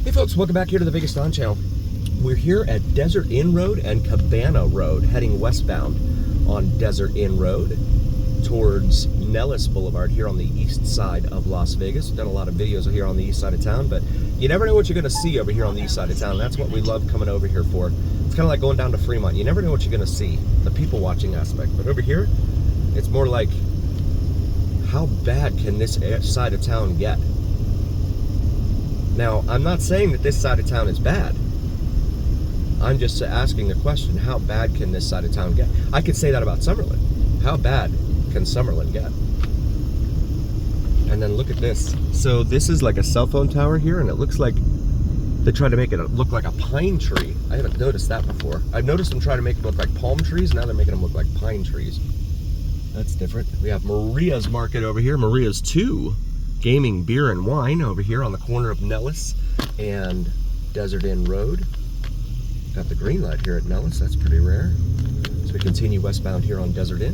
Hey folks, welcome back here to the Vegas Dawn Channel. We're here at Desert Inn Road and Cabana Road, heading westbound on Desert Inn Road towards Nellis Boulevard here on the east side of Las Vegas. We've done a lot of videos here on the east side of town, but you never know what you're going to see over here on the east side of town. That's what we love coming over here for. It's kind of like going down to Fremont. You never know what you're going to see, the people watching aspect. But over here, it's more like, how bad can this side of town get? Now, I'm not saying that this side of town is bad. I'm just asking the question, how bad can this side of town get? I could say that about Summerlin. How bad can Summerlin get? And then look at this. So this is like a cell phone tower here, and it looks like they tried to make it look like a pine tree. I haven't noticed that before. I've noticed them try to make it look like palm trees, now they're making them look like pine trees. That's different. We have Maria's Market over here, Maria's 2. Gaming, beer, and wine over here on the corner of Nellis and Desert Inn Road. Got the green light here at Nellis, that's pretty rare. So we continue westbound here on Desert Inn.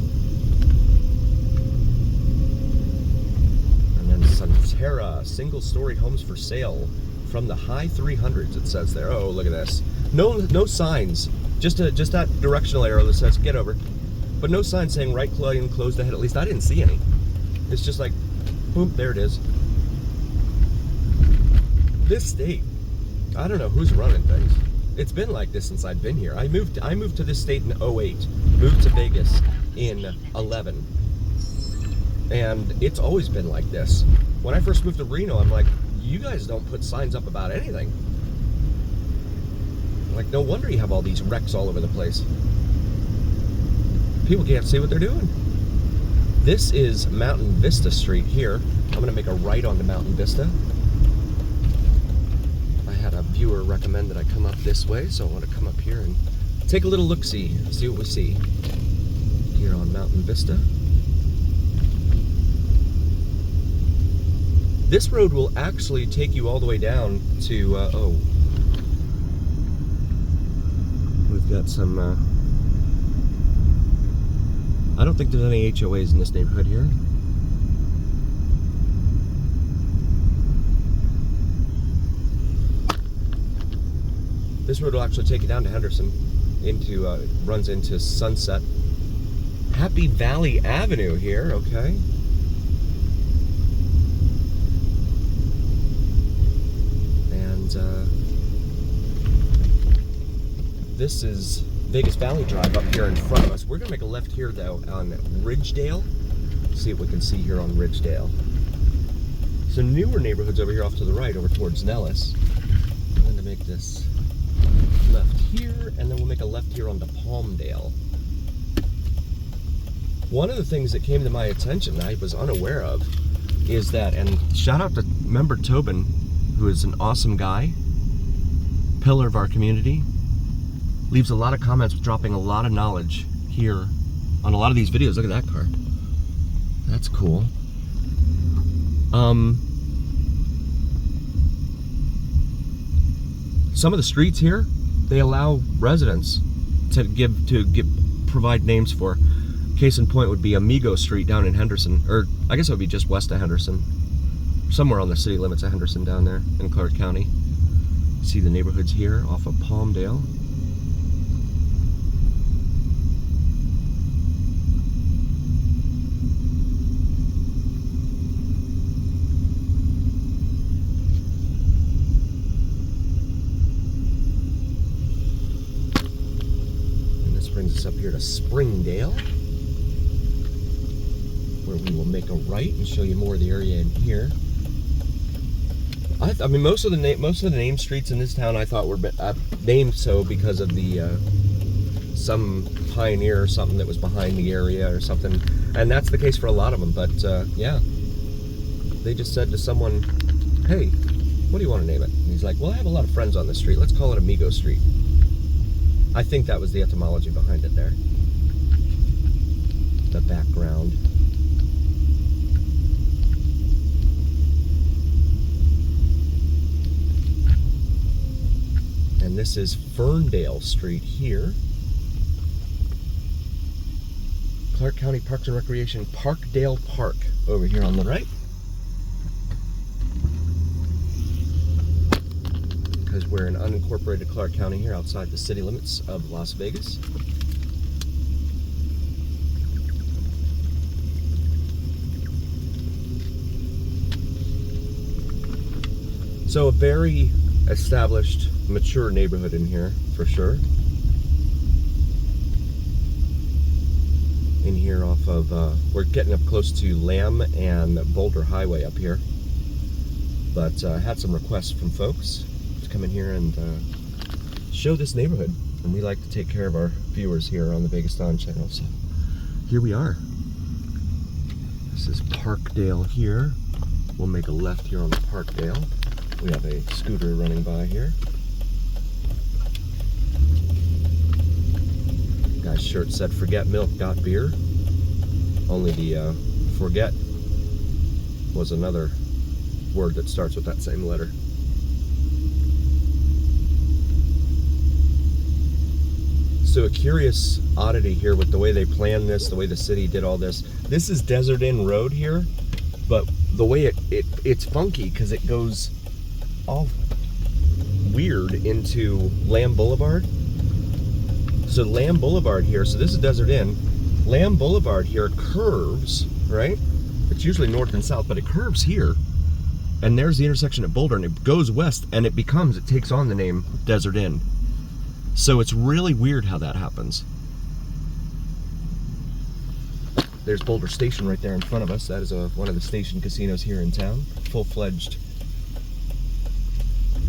And then Sunterra, single-story homes for sale from the high 300s, it says there. Oh, look at this. No signs, just that directional arrow that says get over. But no sign saying right lane closed ahead, at least I didn't see any. It's just like, boom, there it is. This state, I don't know who's running things. It's been like this since I've been here. I moved to this state in 08, moved to Vegas in 11. And it's always been like this. When I first moved to Reno, I'm like, you guys don't put signs up about anything. Like, no wonder you have all these wrecks all over the place. People can't see what they're doing. This is Mountain Vista Street here. I'm gonna make a right onto Mountain Vista. I had a viewer recommend that I come up this way, so I want to come up here and take a little look-see, see what we see here on Mountain Vista. This road will actually take you all the way down to, oh. We've got some, I don't think there's any HOAs in this neighborhood here. This road will actually take you down to Henderson, runs into Sunset. Happy Valley Avenue here, okay. And this is Vegas Valley Drive up here in front of us. We're gonna make a left here though on Ridgedale. See what we can see here on Ridgedale. Some newer neighborhoods over here off to the right, over towards Nellis. I'm gonna make this left here, and then we'll make a left here onto Palmdale. One of the things that came to my attention I was unaware of is that, and shout out to member Tobin, who is an awesome guy, pillar of our community, leaves a lot of comments, dropping a lot of knowledge here on a lot of these videos. Look at that car. That's cool. Some of the streets here, they allow residents to provide names for. Case in point would be Amigo Street down in Henderson, or I guess it would be just west of Henderson, somewhere on the city limits of Henderson down there in Clark County. See the neighborhoods here off of Palmdale. Brings us up here to Springdale, where we will make a right and show you more of the area in here. I mean, most of the name streets in this town I thought were named so because of the some pioneer or something that was behind the area or something, and that's the case for a lot of them. But yeah, they just said to someone, "Hey, what do you want to name it?" And he's like, "Well, I have a lot of friends on this street. Let's call it Amigo Street." I think that was the etymology behind it there. The background. And this is Ferndale Street here. Clark County Parks and Recreation, Parkdale Park over here on the right. because we're in unincorporated Clark County here outside the city limits of Las Vegas. So a very established, mature neighborhood in here, for sure. In here off of, we're getting up close to Lamb and Boulder Highway up here. But had some requests from folks to come in here and show this neighborhood. And we like to take care of our viewers here on the Vegas Dawn channel. So here we are. This is Parkdale here. We'll make a left here on the Parkdale. We have a scooter running by here. Guy's shirt said, "Forget milk, got beer." Only the forget was another word that starts with that same letter. So a curious oddity here with the way they planned this, the way the city did all this. This is Desert Inn Road here, but the way it's funky because it goes all weird into Lamb Boulevard. So Lamb Boulevard here, so this is Desert Inn. Lamb Boulevard here curves, right? It's usually north and south, but it curves here. And there's the intersection at Boulder, and it goes west, and it takes on the name Desert Inn. So it's really weird how that happens. There's Boulder Station right there in front of us. That is one of the station casinos here in town. Full-fledged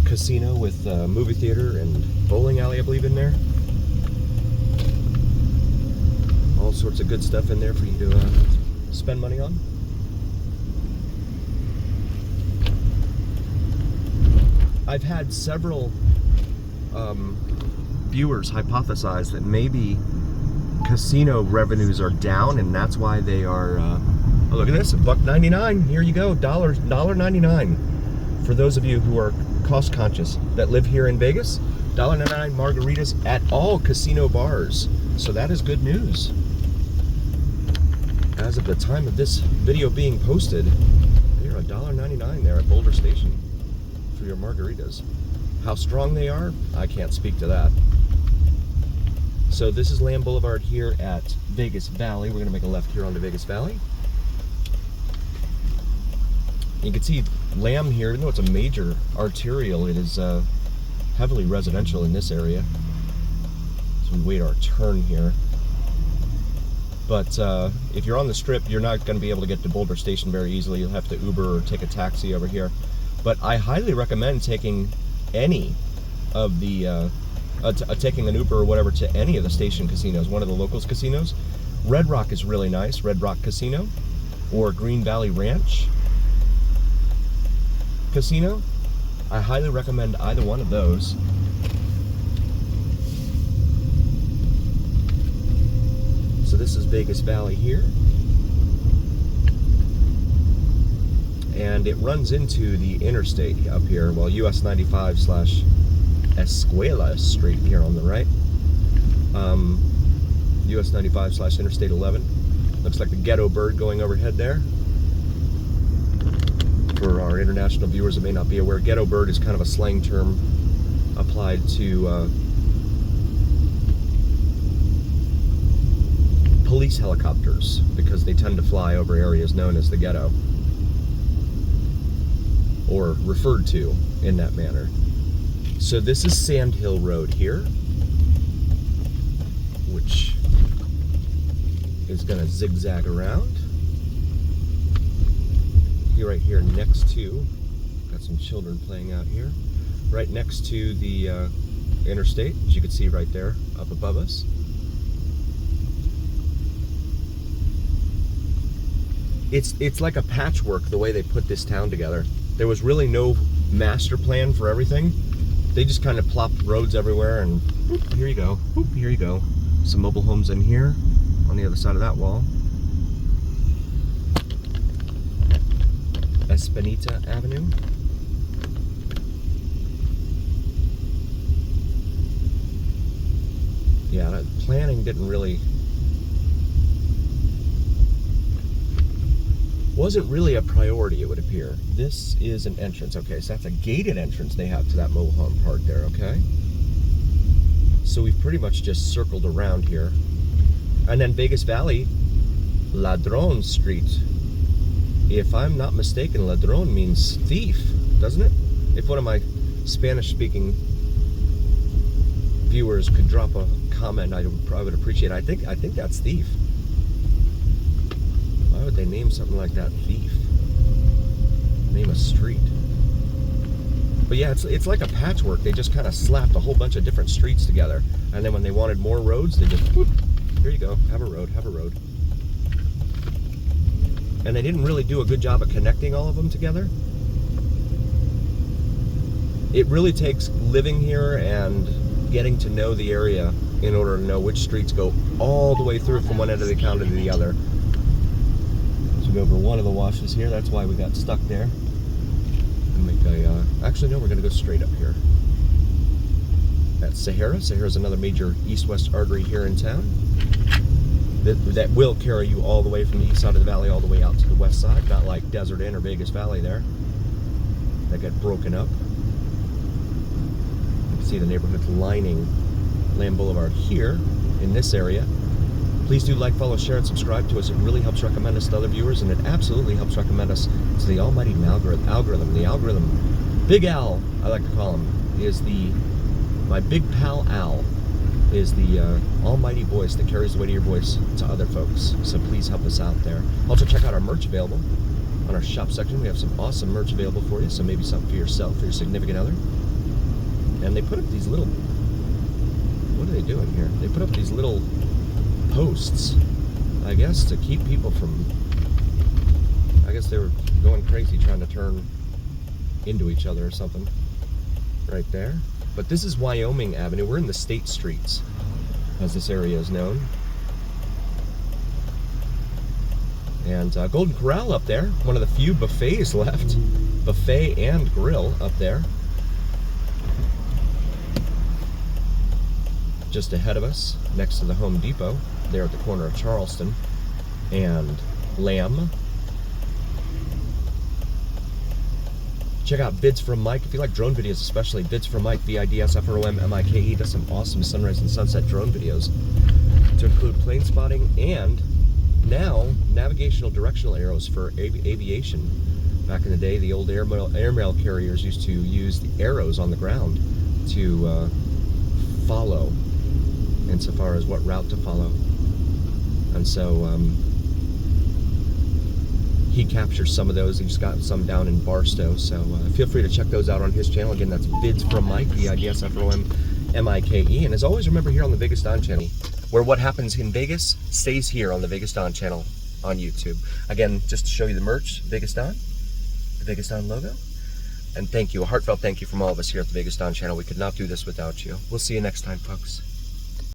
casino with a movie theater and bowling alley, I believe, in there. All sorts of good stuff in there for you to spend money on. I've had several viewers hypothesize that maybe casino revenues are down, and that's why they are. Oh, look at this, $1.99. Here you go, $1.99. For those of you who are cost conscious that live here in Vegas, $1.99 margaritas at all casino bars. So that is good news. As of the time of this video being posted, they are $1.99 there at Boulder Station for your margaritas. How strong they are, I can't speak to that. So this is Lamb Boulevard here at Vegas Valley. We're going to make a left here onto Vegas Valley. You can see Lamb here, even though it's a major arterial, it is heavily residential in this area. So we wait our turn here. But if you're on the Strip, you're not going to be able to get to Boulder Station very easily. You'll have to Uber or take a taxi over here. But I highly recommend taking any of the, taking an Uber or whatever to any of the station casinos, one of the locals casinos. Red Rock is really nice, Red Rock Casino, or Green Valley Ranch Casino. I highly recommend either one of those. So this is Vegas Valley here. And it runs into the interstate up here, well, US 95/Escuela Street here on the right. US 95/Interstate 11. Looks like the ghetto bird going overhead there. For our international viewers that may not be aware, ghetto bird is kind of a slang term applied to police helicopters, because they tend to fly over areas known as the ghetto, or referred to in that manner. So this is Sand Hill Road here, which is going to zigzag around. Here, right here next to, got some children playing out here, right next to the interstate, as you can see right there up above us. It's like a patchwork the way they put this town together. There was really no master plan for everything. They just kind of plopped roads everywhere, and whoop, here you go, whoop, here you go. Some mobile homes in here on the other side of that wall. Espinita Avenue. Yeah, that planning didn't really wasn't really a priority, it would appear. This is an entrance. Okay, so that's a gated entrance they have to that mobile home park there, okay? So we've pretty much just circled around here. And then Vegas Valley, Ladron Street. If I'm not mistaken, Ladron means thief, doesn't it? If one of my Spanish-speaking viewers could drop a comment, I would appreciate it. I think that's thief. Why would they name something like that thief? Name a street. But yeah, it's like a patchwork. They just kind of slapped a whole bunch of different streets together. And then when they wanted more roads, they just, whoop, here you go, have a road, have a road. And they didn't really do a good job of connecting all of them together. It really takes living here and getting to know the area in order to know which streets go all the way through from one end of the county to the other. So we go over one of the washes here. That's why we got stuck there. Actually, no, we're going to go straight up here. That's Sahara. Sahara is another major east-west artery here in town that will carry you all the way from the east side of the valley all the way out to the west side, not like Desert Inn or Vegas Valley there. That got broken up. You can see the neighborhoods lining Lamb Boulevard here in this area. Please do like, follow, share, and subscribe to us. It really helps recommend us to other viewers, and it absolutely helps recommend us to the almighty algorithm. The algorithm, Big Al, I like to call him, is my big pal Al, is the almighty voice that carries the weight of your voice to other folks. So please help us out there. Also check out our merch available on our shop section. We have some awesome merch available for you, so maybe something for yourself or your significant other. And they put up these little, what are they doing here? They put up these little posts, I guess, to keep people from, I guess they were going crazy trying to turn into each other or something right there. But this is Wyoming Avenue. We're in the State Streets, as this area is known. And Golden Corral up there, one of the few buffets left. Buffet and grill up there. Just ahead of us, next to the Home Depot, there at the corner of Charleston and Lamb. Check out Vids from Mike. If you like drone videos, especially Vids from Mike, VIDSFROMMIKE, does some awesome sunrise and sunset drone videos to include plane spotting and now navigational directional arrows for aviation. Back in the day, the old airmail carriers used to use the arrows on the ground to follow insofar as what route to follow. And so he captures some of those. He's got some down in Barstow, so feel free to check those out on his channel. Again, that's Vids from Mike, VIDSFROMMIKE. And as always, remember here on the Vegas Don channel, where what happens in Vegas stays here on the Vegas Don channel on YouTube. Again, just to show you the merch, Vegas Don, the Vegas Don logo. And thank you, a heartfelt thank you from all of us here at the Vegas Don channel. We could not do this without you. We'll see you next time, folks.